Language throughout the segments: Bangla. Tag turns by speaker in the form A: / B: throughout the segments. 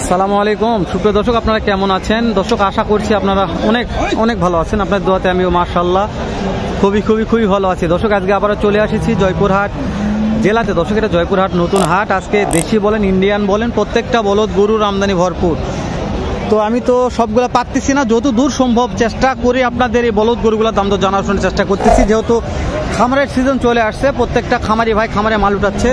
A: আসসালামু আলাইকুম সুপ্রিয় দর্শক, আপনারা কেমন আছেন? দর্শক, আশা করছি আপনারা অনেক অনেক ভালো আছেন। আপনার দোয়াতে আমিও মাশাআল্লাহ খুবই ভালো আছি। দর্শক, আজকে আবারও চলে আসছি জয়পুরহাট জেলাতে। দর্শক, এটা জয়পুরহাট নতুন হাট। আজকে দেশি বলেন ইন্ডিয়ান বলেন প্রত্যেকটা বলদ গরুর আমদানি ভরপুর। তো আমি তো সবগুলো পারতেছি না, যত দূর সম্ভব চেষ্টা করি আপনাদের এই বলদ গরুগুলোর দাম তো জানার জন্য চেষ্টা করতেছি। যেহেতু খামারের সিজন চলে আসছে, প্রত্যেকটা খামারি ভাই খামারে মাল উঠাচ্ছে,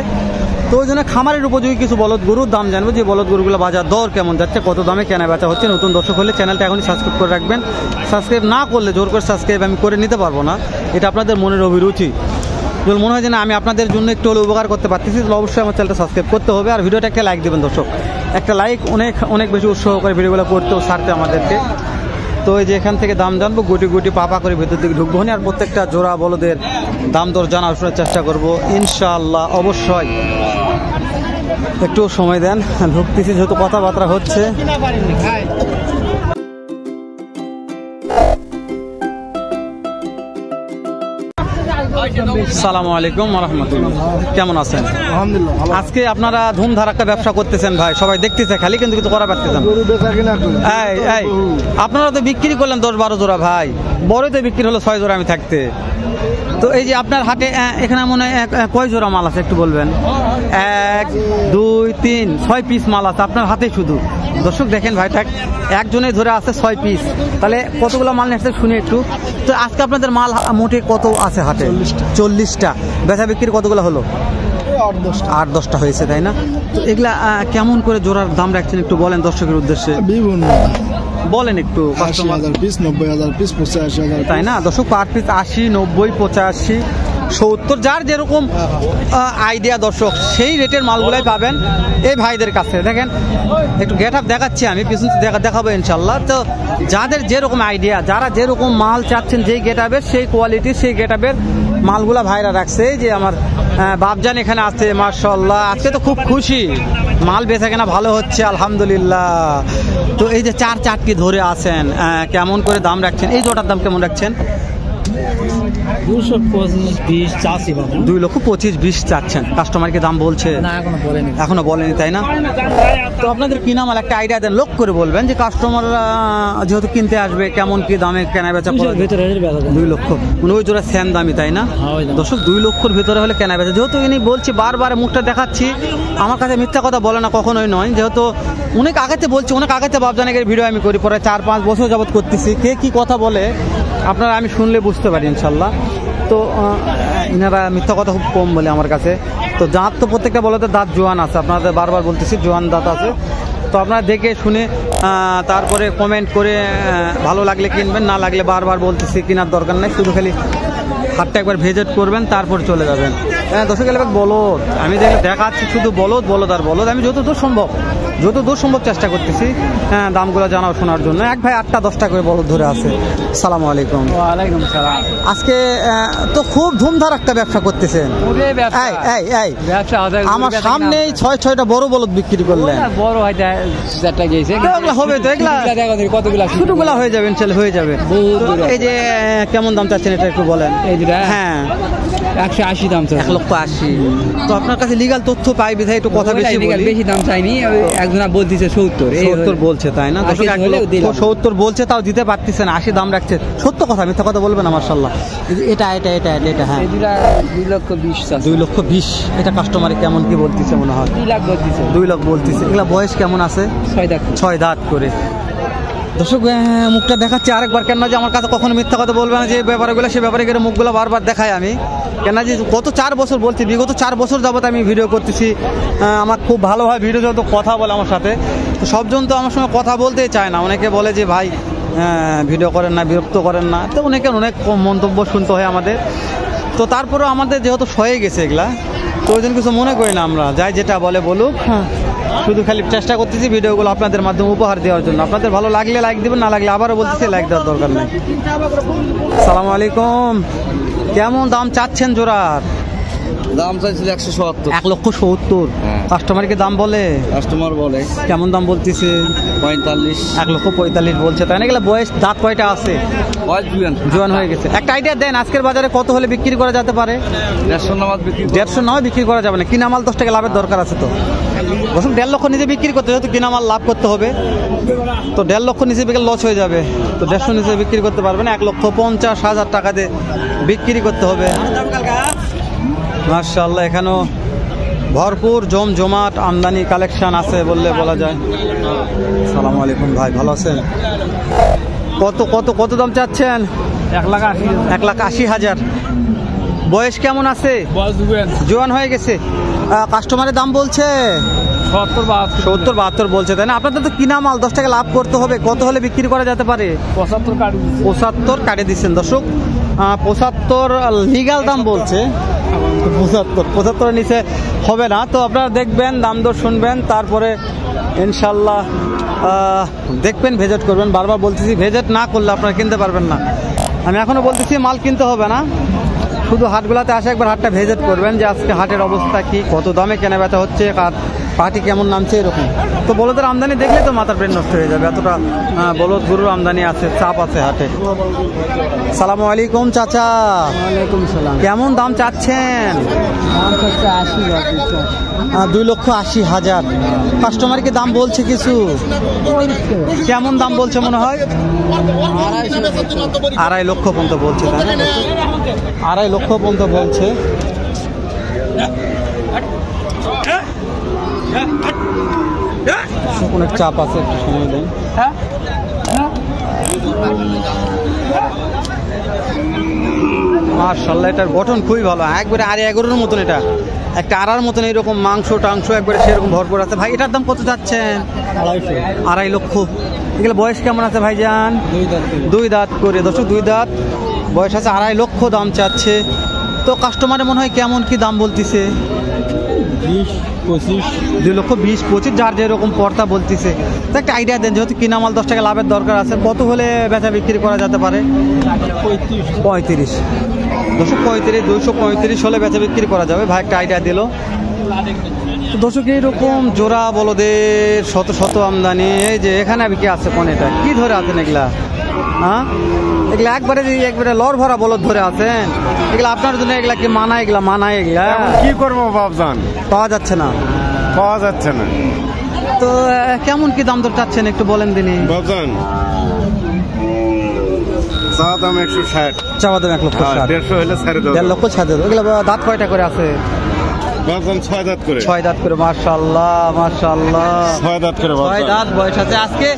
A: তো ওই জন্য খামারের উপযোগী কিছু বলদ গরুর দাম জানবো, যে বলদ গরুগুলো বাজার দর কেমন যাচ্ছে, কত দামে কেনা বেচা হচ্ছে। নতুন দর্শক হলে চ্যানেলটা এখনই সাবস্ক্রাইব করে রাখবেন। সাবস্ক্রাইব না করলে জোর করে সাবস্ক্রাইব আমি করে নিতে পারবো না, এটা আপনাদের মনের অভিরুচি। যদি মনে হয় যে না আমি আপনাদের জন্য একটু হলে উপকার করতে পারতেছি, তাহলে অবশ্যই আমার চ্যানেলটা সাবস্ক্রাইব করতে হবে, আর ভিডিওটা একটা লাইক দেবেন। দর্শক, একটা লাইক অনেক বেশি উৎসাহ করে ভিডিওগুলো করতেও ছাড়তে আমাদেরকে। তো এই যে এখান থেকে দাম জানবো, গুটি পাপা করে ভেতর দিকে ঢুকবো, আর প্রত্যেকটা জোড়া বলদের দাম দর জানার চেষ্টা করবো ইনশাআল্লাহ। অবশ্যই একটু সময় দেন, ঢুকতেছি যেহেতু কথাবার্তা হচ্ছে। আসসালামু আলাইকুম ওয়া রাহমাতুল্লাহ, কেমন আছেন?
B: আলহামদুলিল্লাহ।
A: আজকে আপনারা ধুমধারাক্কা ব্যবসা করতেছেন ভাই, সবাই দেখতেছে খালি, কিন্তু কিছু করা পারতেছেন। আপনারা তো বিক্রি করলেন 10-12 জোড়া ভাই, বড়তে বিক্রি হলো 6 জোড়া আমি থাকতে। তো এই যে আপনার হাটে এখানে মনে হয় কয় জোড়া মাল আছে একটু বলবেন? 1 2 3 6 পিস মাল আছে আপনার হাতে শুধু। দর্শক দেখেন ভাই, ঠিক একজনে ধরে আছে 6 পিস, তাহলে কতগুলো মাল নিয়ে শুনি একটু। তো আজকে আপনাদের মাল মোটে কত আছে হাটে? 40টা। বেচা বিক্রি কতগুলো হলো? 8-10টা হয়েছে, তাই না? তো এগুলা কেমন করে জোড়ার দাম রাখছেন একটু বলেন দর্শকের উদ্দেশ্যে, বলেন একটু।
B: 80,000 পিস, 90,000 পিস, 85,000,
A: তাই না? দর্শক, পার পিস 80, 90, 85, 70 যার যেরকম আইডিয়া দর্শক সেই রেটের মালগুলাই পাবেন এই ভাইদের কাছে। দেখেন একটু গেট আপ দেখাচ্ছি আমি, পিছন দেখাবো ইনশাল্লাহ। তো যাদের যেরকম আইডিয়া, যারা যেরকম মাল চাচ্ছেন, যেই গেট আপের সেই কোয়ালিটি সেই গেট আপের মালগুলা ভাইরা রাখছে। যে আমার বাপজান এখানে আছে মাশাআল্লাহ, আজকে তো খুব খুশি, মাল বেচা কেনা ভালো হচ্ছে আলহামদুলিল্লাহ। তো এই যে 4 ধরে আছেন, কেমন করে দাম রাখছেন? এই জোটার দাম কেমন রাখছেন?
C: 225-20 চাচ্ছি বাবু।
A: 2,25,20 চাচ্ছেন। কাস্টমারকে দাম বলছে?
C: না,
A: এখনো বলেনি, তাই না? তো আপনাদের কিনা মাল একটা আইডিয়া দেন, লোক করে বলবেন যে কাস্টমাররা যেহেতু কিনতে আসবে, কেমন কি দামে কেনা বেচা করে? 2 লক্ষ। ওই জোড়া সেম দামি, তাই না? দর্শক, 2 লক্ষর ভিতরে হলে কেনা বেচা। যেহেতু ইনি বলছি, বারবার মুখটা দেখাচ্ছি, আমার কাছে মিথ্যা কথা বলে না, কখনোই নয়। যেহেতু অনেক আগেতে বলছি, অনেক আগেতে বাপজানের ভিডিও আমি করি, পরে 4-5 বছর যাবত করতেছি। কে কি কথা বলে আপনারা আমি শুনলে বুঝতে পারি ইনশাল্লাহ। তো ইনারা মিথ্যা কথা খুব কম বলে আমার কাছে। তো দাঁত তো প্রত্যেকটা বলতে দাঁত জোয়ান আছে, আপনাদের বারবার বলতেছি জোয়ান দাঁত আছে। তো আপনারা দেখে শুনে তারপরে কমেন্ট করে ভালো লাগলে কিনবেন, না লাগলে বারবার বলতেছি কেনার দরকার নেই, শুধু খালি হাতটা একবার ভিজিট করবেন তারপর চলে যাবেন। দর্শক, এলাকা বলদ আমি যেগুলো দেখাচ্ছি শুধু বলদ আর বলদ। আমি যতদূর সম্ভব চেষ্টা করতেছি দামগুলো জানাও শোনার জন্য। এক ভাই 8টা-10টা করে বলদ ধরে আছে। আসসালামু আলাইকুম।
C: ওয়ালাইকুম সালাম।
A: আজকে তো খুব ধুমধার একটা ব্যবসা করতেছেন। আমার সামনেই 6টা বড় বলদ বিক্রি করলেন।
C: বড় হয় যেটা গেছে
A: হবে তো,
C: কতগুলা
A: ছোটগুলা হয়ে যাবে ইনশাআল্লাহ, হয়ে যাবে। এই যে কেমন দাম চাচ্ছেন এটা একটু বলেন। হ্যাঁ,
C: 180 দাম চাই।
A: 1,80,000। তো আপনার কাছে লিগাল তথ্য পাই বিধায় একটু কথা বেশি বলি।
C: বেশি দাম চাইনি, একজনা বলতেছে 70
A: বলছে, তাই না? 70 বলছে, তাও দিতে পারতেছেন, 80 দাম রাখছে। সত্য কথা, মিথ্যা কথা বলবেন না মাশাআল্লাহ। এটা হ্যাঁ
C: 2,20,000।
A: 2,20,000। এটা কাস্টমারে কেমন কি বলতেছে মনে হয়? 2 লাখ বলতেছে। এগুলা বয়স কেমন আছে? 6 দাঁত করে। দর্শক, মুখটা দেখাচ্ছি আরেকবার, কেন যে আমার কাছে কখনো মিথ্যা কথা বলবে না, যে ব্যাপারগুলো সে ব্যাপারে গেলে মুখগুলো বারবার দেখাই আমি। কেন যে গত 4 বছর বলছি, বিগত 4 বছর যাবত আমি ভিডিও করতেছি। আমার খুব ভালো হয় ভিডিও, যত কথা বলে আমার সাথে। তো সবজন তো আমার সঙ্গে কথা বলতেই চায় না, অনেকে বলে যে ভাই ভিডিও করেন না, বিরক্ত করেন না। তো অনেক মন্তব্য শুনতে হয় আমাদের। তো তারপরেও আমাদের যেহেতু সয়ে গেছে এগুলা, তো ওই জন্য কিছু মনে করি না, আমরা যাই যেটা বলে বলুক। শুধু খালি চেষ্টা করতেছি ভিডিওগুলো আপনাদের মাধ্যমে উপহার দেওয়ার জন্য। আপনাদের ভালো লাগলে লাইক দিবেন, না লাগলে আবারও বলতেছি লাইক দেওয়ার দরকার নেই। আসসালামু আলাইকুম। কেমন দাম চাচ্ছেন জোড়ার?
D: দাম চাইছিল 170।
A: 1,70,000। কাস্টমারকে দাম বলে?
D: কাস্টমার বলে।
A: কেমন দাম বলতেছে?
D: 45।
A: 1,45,000 বলছে, তাই না? গেলে বয়স দাঁত কয়টা আছে? জোয়ান হয়ে গেছে। একটা আইডিয়া দেন, আজকের বাজারে কত হলে বিক্রি করা যেতে পারে?
D: 150 নামাজ বিক্রি।
A: 150 নয় বিক্রি করা যাবে না। কিনা মাল 10 টাকা লাভের দরকার আছে তো। দর্শক 1.5 লক্ষ নিচে বিক্রি করতে যেহেতু কিনা মাল লাভ করতে হবে, তো 1.5 লক্ষ নিচে বিক্রি লস হয়ে যাবে, তো 150 নিচে বিক্রি করতে পারবে না, 1,50,000 টাকা দিয়ে বিক্রি করতে হবে। মাশাআল্লাহ এখানেও ভরপুর জমজমাট আমদানি কালেকশন আছে বললে বলা যায়। আসসালামু আলাইকুম ভাই, ভালো আছেন? কত কত কত দাম চাচ্ছেন? 1,80,000। বয়স কেমন আছে? জোয়ান হয়ে গেছে। কাস্টমারের দাম বলছে 70-72 বলছে, তাই না? আপনাদের তো কিনা মাল 10 টাকা লাভ করতে হবে, কত হলে বিক্রি করা যেতে পারে? 75 কাটে দিচ্ছেন দর্শক। 75 লিগাল দাম বলছে, 75 নিচে হবে না। তো আপনারা দেখবেন, দাম দর শুনবেন, তারপরে ইনশাল্লাহ দেখবেন, ভিজিট করবেন। বারবার বলতেছি ভিজিট না করলে আপনারা কিনতে পারবেন না। আমি এখনো বলতেছি মাল কিনতে হবে না, শুধু হাটগুলাতে আসে একবার হাটটা ভিজিট করবেন যে আজকে হাটের অবস্থা কি, কত দামে কেনা বেচা হচ্ছে, পার্টি কেমন নামছে, এরকম। তো বলদের আমদানি দেখলে তো মাথার ব্রেন নষ্ট হয়ে যাবে, এতটা বলদ গরুর আমদানি আছে, চাপ আছে হাটে। সালামু আলাইকুম চাচা।
C: ওয়ালাইকুম সালাম।
A: কেমন দাম চাচ্ছেন?
C: দাম হচ্ছে
A: 2,80,000। কাস্টমার কি দাম বলছে কিছু? কেমন দাম বলছে মনে হয়? 2.5 লক্ষ পর্যন্ত বলছে, তাই না? 2.5 লক্ষ পর্যন্ত বলছে। অনেক চাপ আছে, একটু সময় দেন। মাশাআল্লাহ এটার গঠন খুবই ভালো, একবারে আরে এগোর মতন, এটা একটা আড়ার মতন এরকম মাংস টাংস একবারে সেরকম ভরপুর আছে। ভাই এটার দাম কত যাচ্ছেন? 2.5 লক্ষ। এগুলো বয়স কেমন আছে ভাইজান? 2 দাঁত করে দর্শক, 2 দাঁত বয়স আছে, 2.5 লক্ষ দাম চাচ্ছে। তো কাস্টমারের মনে হয় কেমন কি দাম বলতেছে? 2,20,25 যার যেরকম পর্তা বলতেছে। তো একটা আইডিয়া দেন, যেহেতু কিনা মাল 10 টাকা লাভের দরকার আছে, কত হলে বেচা বিক্রি করা যেতে পারে? 35 দর্শক, 235 হলে বেচা বিক্রি করা যাবে। ভাই একটা আইডিয়া দিল। দর্শক এইরকম জোড়া বলদের শত শত আমদানি। এই যে এখানে কি আছে, কোন এটা কি ধরে আছেন এগুলা? হ্যাঁ, এগুলা একবারে লর ভরা বলদ ধরে আছেন। এগুলা আপনার জন্য এগুলা কি মানায়? এগুলা মানায়? এগুলা
E: কি করবো বাবজান,
A: পাওয়া যাচ্ছে না। তো কেমন কি দাম দর চাচ্ছেন একটু বলেন দিনি
E: বাবজান। চা দাম 160,
A: চাওয়া দাম 1,60,000।
E: 150 হলে ছেড়ে দেবো।
A: 1.5 লক্ষ ছাড় দেবো। এগুলো দাঁত কয়টা করে আছে?
E: বাবজান 6 দাঁত করে।
A: 6 দাঁত করে। মাশাআল্লাহ মাশাআল্লাহ,
E: 6 দাঁত করে।
A: 6 দাঁত বয়স আছে। আজকে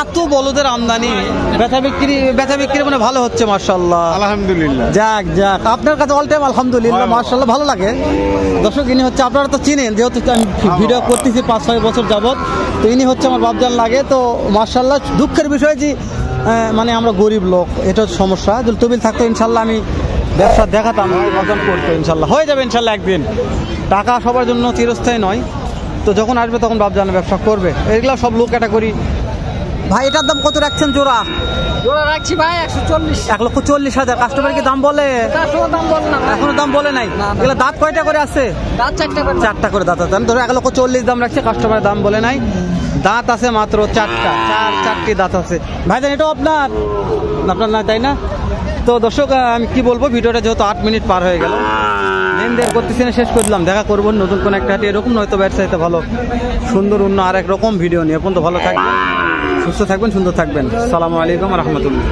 A: এত বলদের আমদানি, বেচা বিক্রি মানে ভালো হচ্ছে মাশাআল্লাহ,
E: আলহামদুলিল্লাহ।
A: যাক আপনার কাছে অল টাইম আলহামদুলিল্লাহ মাশাআল্লাহ ভালো লাগে। দর্শক ইনি হচ্ছে, আপনারা তো চিনেন যেহেতু আমি ভিডিও করতেছি 5-6 বছর যাবত, তো ইনি হচ্ছে আমার বাপজান লাগে। তো মাশাআল্লাহ দুঃখের বিষয় যে মানে আমরা গরিব লোক, এটা সমস্যা। যদি তবিল থাকতো ইনশাল্লাহ আমি ব্যবসা দেখাতাম, অর্জন করতো ইনশাল্লাহ, হয়ে যাবে ইনশাল্লাহ একদিন। টাকা সবার জন্য চিরস্থায়ী নয়, তো যখন আসবে তখন বাপজান ব্যবসা করবে। এগুলো সব লোক ক্যাটাগরি। ভাই এটার দাম কত রাখছেন জোড়া?
C: রাখছি ভাই 140।
A: 1,40,000। কাস্টমার কি দাম বলে? এখনো দাম বলে নাই। এগুলো দাঁত কয়টা করে আছে?
C: দাঁত
A: 4টা করে দাঁত আছে। ধরো 1,40,000 দাম রাখছে, কাস্টমারের দাম বলে নাই। দাঁত আছে মাত্র 4টি দাঁত আছে। ভাইজান এটাও আপনার না, তাই না? তো দর্শক আমি কি বলবো, ভিডিওটা যেহেতু 8 মিনিট পার হয়ে গেল, লেনদেন করতেছি না, শেষ করে দিলাম। দেখা করবো নতুন কোন একটা হাটে এরকম, নয়তো ব্যবসায়ীতে ভালো সুন্দর অন্য আর এক রকম ভিডিও নিয়ে। পর্যন্ত ভালো থাকবেন, সুস্থ থাকবেন, সুন্দর থাকবেন। আসসালামু আলাইকুম রহমতুল্লাহ।